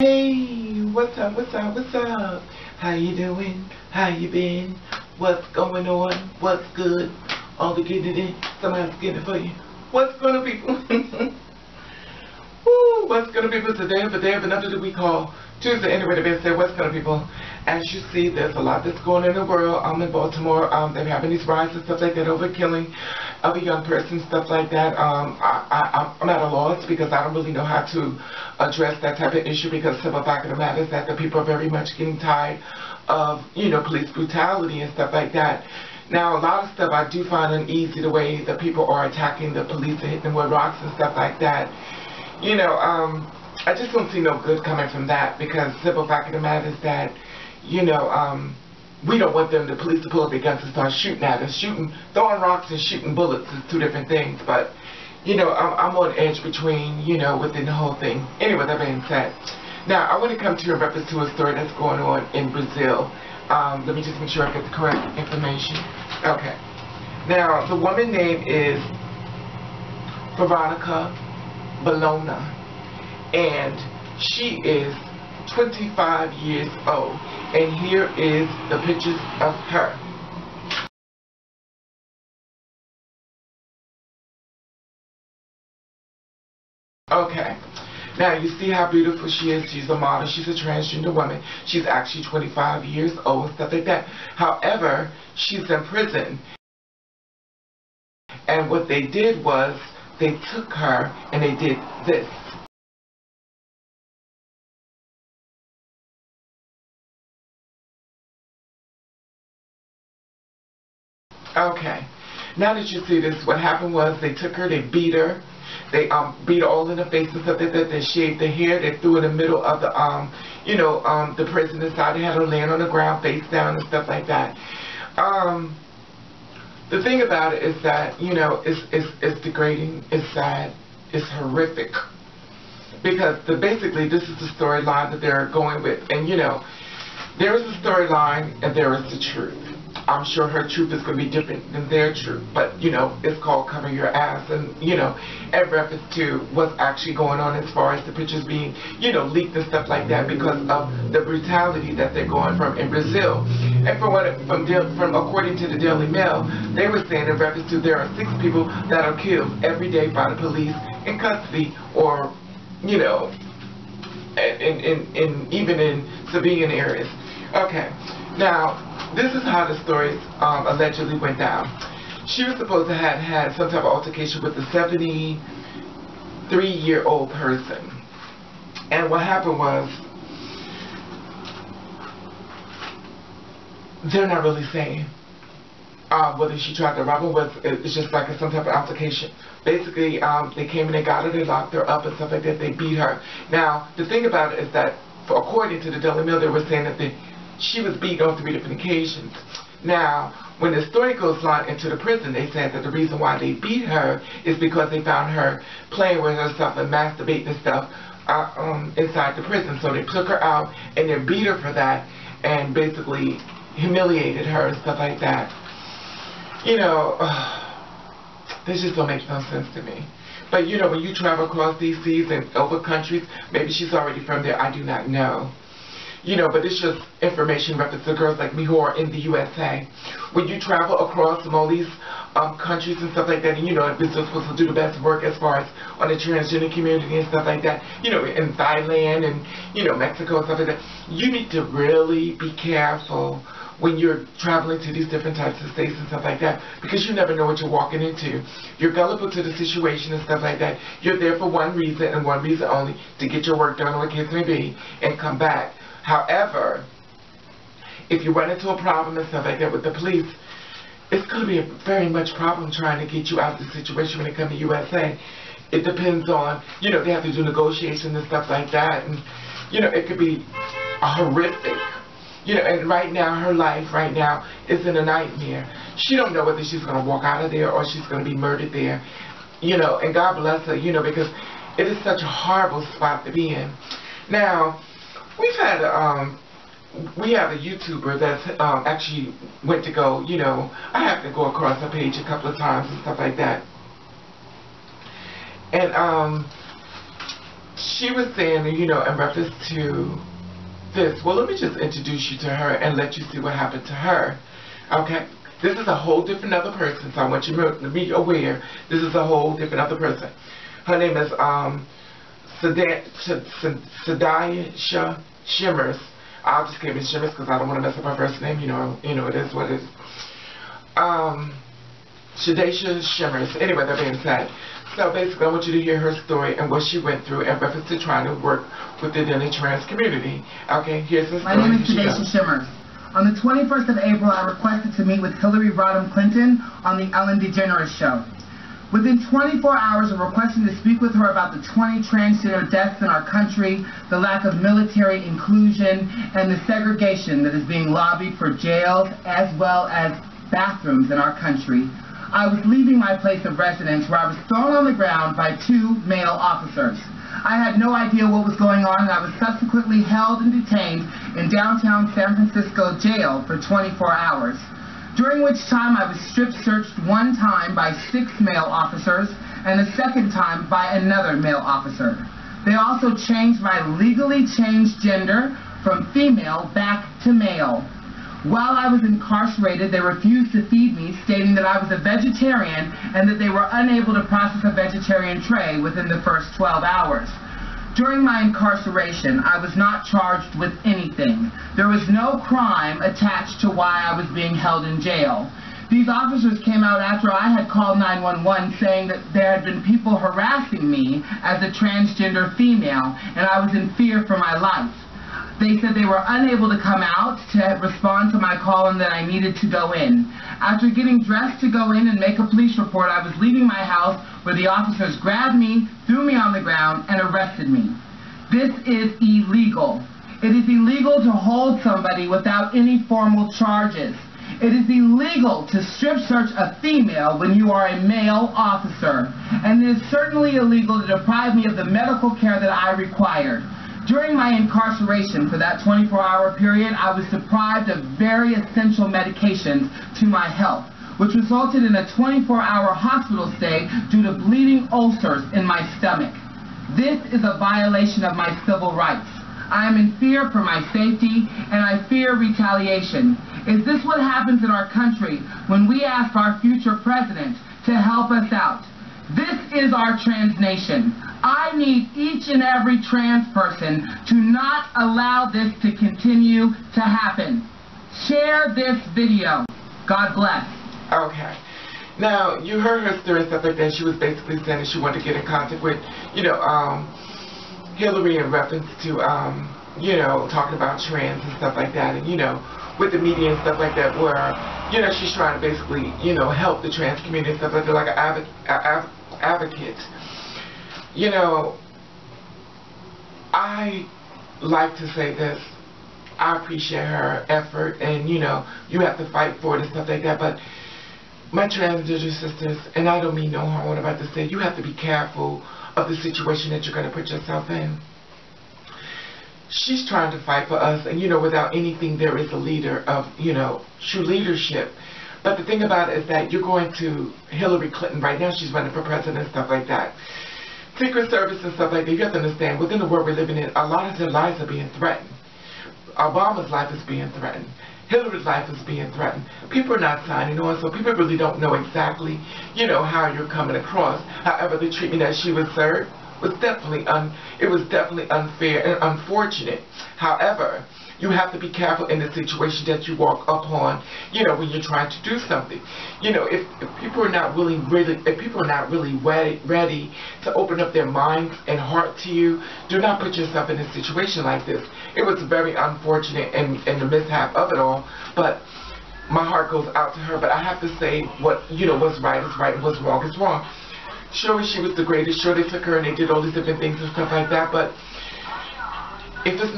Hey, what's up, what's up, what's up? How you doing? How you been? What's going on? What's good? All the getting it in, somebody's getting it for you. What's going on, people? Woo, what's going on, people? Today of the day of another that we call Tuesday. Anyway, the best say, what's going on, people? As you see, there's a lot that's going on in the world. I'm in Baltimore. They're having these riots and stuff like that over killing of a young person, stuff like that. I'm at a loss because I don't really know how to address that type of issue, because the fact of the matter is that the people are very much getting tired of, police brutality and stuff like that. Now, a lot of stuff I do find uneasy, the way that people are attacking the police and hitting them with rocks and stuff like that. I just don't see no good coming from that, because the simple fact of the matter is that, we don't want them, the police, to pull up their guns and start shooting at us. Throwing rocks and shooting bullets is two different things, but, I'm on edge between, within the whole thing. Anyway, that being said, now, I want to come to you in reference to a story that's going on in Brazil. Let me just make sure I get the correct information. Okay. Now, the woman's name is Veronica Bolina, and she is 25 years old, and here is the pictures of her. Okay, now you see how beautiful she is. She's a model, she's a transgender woman. She's actually 25 years old and stuff like that. However, she's in prison, and what they did was they took her and they did this. Okay, now that you see this, what happened was they took her, they beat her, they beat her all in the face and stuff like that. They shaved her hair, they threw her in the middle of the the prison inside. They had her laying on the ground face down and stuff like that. The thing about it is that, it's degrading, it's sad, it's horrific, because basically this is the storyline that they're going with. And there is a storyline and there is the truth. I'm sure her truth is going to be different than their truth, but it's called Cover Your Ass, and in reference to what's actually going on as far as the pictures being leaked and stuff like that, because of the brutality that they're going from in Brazil. And from according to the Daily Mail, they were saying in reference to there are 6 people that are killed every day by the police in custody, or even in civilian areas. Okay, now, this is how the story allegedly went down. She was supposed to have had some type of altercation with a 73-year-old person. And what happened was, they're not really saying whether she tried to rob him. It's just like some type of altercation. Basically, they came and they got her, they locked her up and stuff like that, they beat her. Now, the thing about it is that, according to the Daily Mail, they were saying that she was beaten on 3 different occasions. Now, when the story goes on into the prison, they said that the reason why they beat her is because they found her playing with herself and masturbating and stuff inside the prison. So they took her out and they beat her for that and basically humiliated her and stuff like that. This just don't make no sense to me. But when you travel across these seas and over countries, maybe she's already from there, I do not know. But it's just information reference to girls like me who are in the USA. When you travel across from all these countries and stuff like that, and Brazil's supposed to do the best work as far as on the transgender community and stuff like that, in Thailand and, Mexico and stuff like that, you need to really be careful when you're traveling to these different types of states and stuff like that, because you never know what you're walking into. You're gullible to the situation and stuff like that. You're there for one reason and one reason only, to get your work done, or what the case may be, and come back. However, if you run into a problem and stuff like that with the police, it's going to be a very much problem trying to get you out of the situation when it comes to USA. It depends on, they have to do negotiations and stuff like that, and, it could be horrific. And right now, her life right now is in a nightmare. She don't know whether she's going to walk out of there or she's going to be murdered there. And God bless her, because it is such a horrible spot to be in. Now, we have a YouTuber that's actually went to go, I have to go across her page a couple of times and stuff like that. And she was saying, you know, in reference to this, well, let me just introduce you to her and let you see what happened to her. Okay? This is a whole different other person, so I want you to be aware. This is a whole different other person. Her name is Sadaya Shimmers. I'll just give it Shimmers because I don't want to mess up her first name. You know, it is what it is. Sadaya Shimmers. Anyway, that being said, so basically, I want you to hear her story and what she went through in reference to trying to work within the trans community. Okay, here's the story. My name is Sadaya Shimmers. On the 21st of April, I requested to meet with Hillary Rodham Clinton on the Ellen DeGeneres show. Within 24 hours of requesting to speak with her about the 20 transgender deaths in our country, the lack of military inclusion, and the segregation that is being lobbied for jails as well as bathrooms in our country, I was leaving my place of residence where I was thrown on the ground by 2 male officers. I had no idea what was going on, and I was subsequently held and detained in downtown San Francisco jail for 24 hours, during which time I was strip searched one time by 6 male officers and a second time by another male officer. They also changed my legally changed gender from female back to male. While I was incarcerated, they refused to feed me, stating that I was a vegetarian and that they were unable to process a vegetarian tray within the first 12 hours. During my incarceration, I was not charged with anything. There was no crime attached to why I was being held in jail. These officers came out after I had called 911 saying that there had been people harassing me as a transgender female and I was in fear for my life. They said they were unable to come out to respond to my call and that I needed to go in. After getting dressed to go in and make a police report, I was leaving my house where the officers grabbed me, threw me on the ground, and arrested me. This is illegal. It is illegal to hold somebody without any formal charges. It is illegal to strip search a female when you are a male officer. And it is certainly illegal to deprive me of the medical care that I required. During my incarceration for that 24-hour period, I was deprived of very essential medications to my health, which resulted in a 24-hour hospital stay due to bleeding ulcers in my stomach. This is a violation of my civil rights. I am in fear for my safety, and I fear retaliation. Is this what happens in our country when we ask our future president to help us out? This is our trans nation. I need each and every trans person to not allow this to continue to happen. Share this video. God bless. Okay. Now, you heard her story and stuff like that. She was basically saying that she wanted to get in contact with, Hillary in reference to, talking about trans and stuff like that. And, with the media and stuff like that where, she's trying to basically, help the trans community and stuff like that, like an advocate. I like to say this. I appreciate her effort, and you have to fight for it and stuff like that, but my transgender sisters, and I don't mean no harm, what I'm about to say, you have to be careful of the situation that you're going to put yourself in. She's trying to fight for us, and without anything there is a leader of, true leadership. But the thing about it is that you're going to Hillary Clinton right now, she's running for president and stuff like that. Secret Service and stuff like that, you have to understand, within the world we're living in, a lot of their lives are being threatened. Obama's life is being threatened. Hillary's life is being threatened. People are not signing on, so people really don't know exactly, how you're coming across. However, the treatment that she was served was definitely unfair and unfortunate. However, you have to be careful in the situation that you walk upon, when you're trying to do something. If people are not really ready to open up their minds and heart to you, do not put yourself in a situation like this. It was very unfortunate and the mishap of it all, but my heart goes out to her. But I have to say what's right is right and what's wrong is wrong. Sure, she was the greatest. Sure, they took her and they did all these different things and stuff like that, but if it's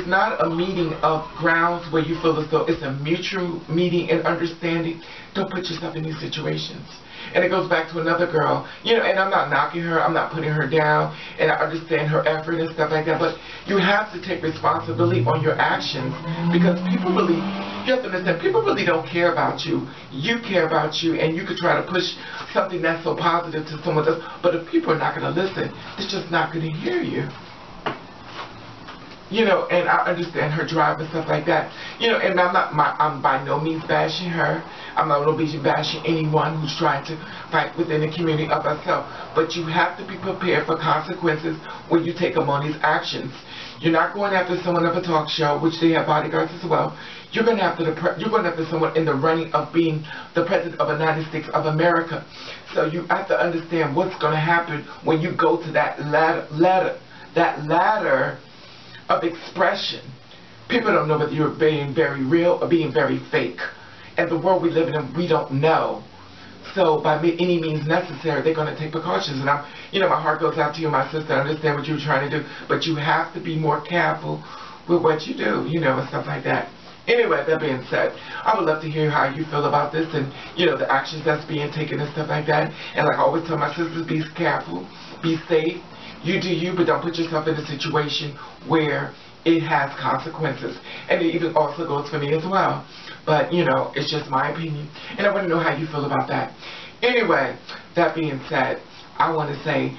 not a meeting of grounds where you feel as though it's a mutual meeting and understanding, don't put yourself in these situations. And it goes back to another girl, you know, and I'm not knocking her, I'm not putting her down, and I understand her effort and stuff like that, but you have to take responsibility on your actions, because people really, you have to understand, people really don't care about you. You care about you, and you could try to push something that's so positive to someone else, but if people are not going to listen, they're just not going to hear you. You know, and I understand her drive and stuff like that. You know, and I'm by no means bashing her. I'm not going to be bashing anyone who's trying to fight within the community of herself. But you have to be prepared for consequences when you take among these actions. You're not going after someone of a talk show, which they have bodyguards as well. You're going after someone in the running of being the president of the United States of America. So you have to understand what's going to happen when you go to that ladder of expression. People don't know whether you're being very real or being very fake. And the world we live in, we don't know. So by any means necessary, they're going to take precautions. And you know, my heart goes out to you, my sister. I understand what you're trying to do, but you have to be more careful with what you do, you know, and stuff like that. Anyway, that being said, I would love to hear how you feel about this and, you know, the actions that's being taken and stuff like that. And like I always tell my sisters, be careful, be safe. You do you, but don't put yourself in a situation where it has consequences. And it even also goes for me as well. But, you know, it's just my opinion. And I want to know how you feel about that. Anyway, that being said, I want to say,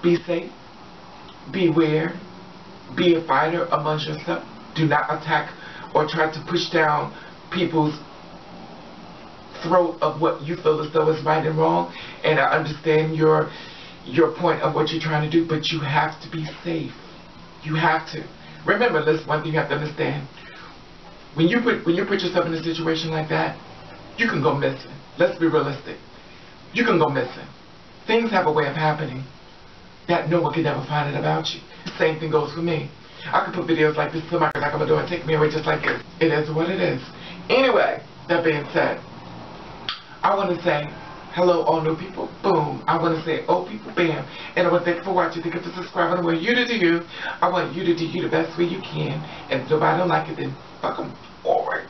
be safe, beware, be a fighter amongst yourself. Do not attack or try to push down people's throat of what you feel as though is right and wrong. And I understand your point of what you're trying to do, but you have to be safe. You have to. Remember, this one thing you have to understand. When you put yourself in a situation like that, you can go missing. Let's be realistic. You can go missing. Things have a way of happening that no one can ever find it about you. The same thing goes for me. I could put videos like this, somebody could knock on my door and take me away just like this. It is what it is. Anyway, that being said, I want to say hello, all new people. Boom. I want to say old people. Bam. And I want to thank you for watching. Thank you for subscribing. I want you to do you. I want you to do you the best way you can. And if nobody don't like it, then fuck them. Alright.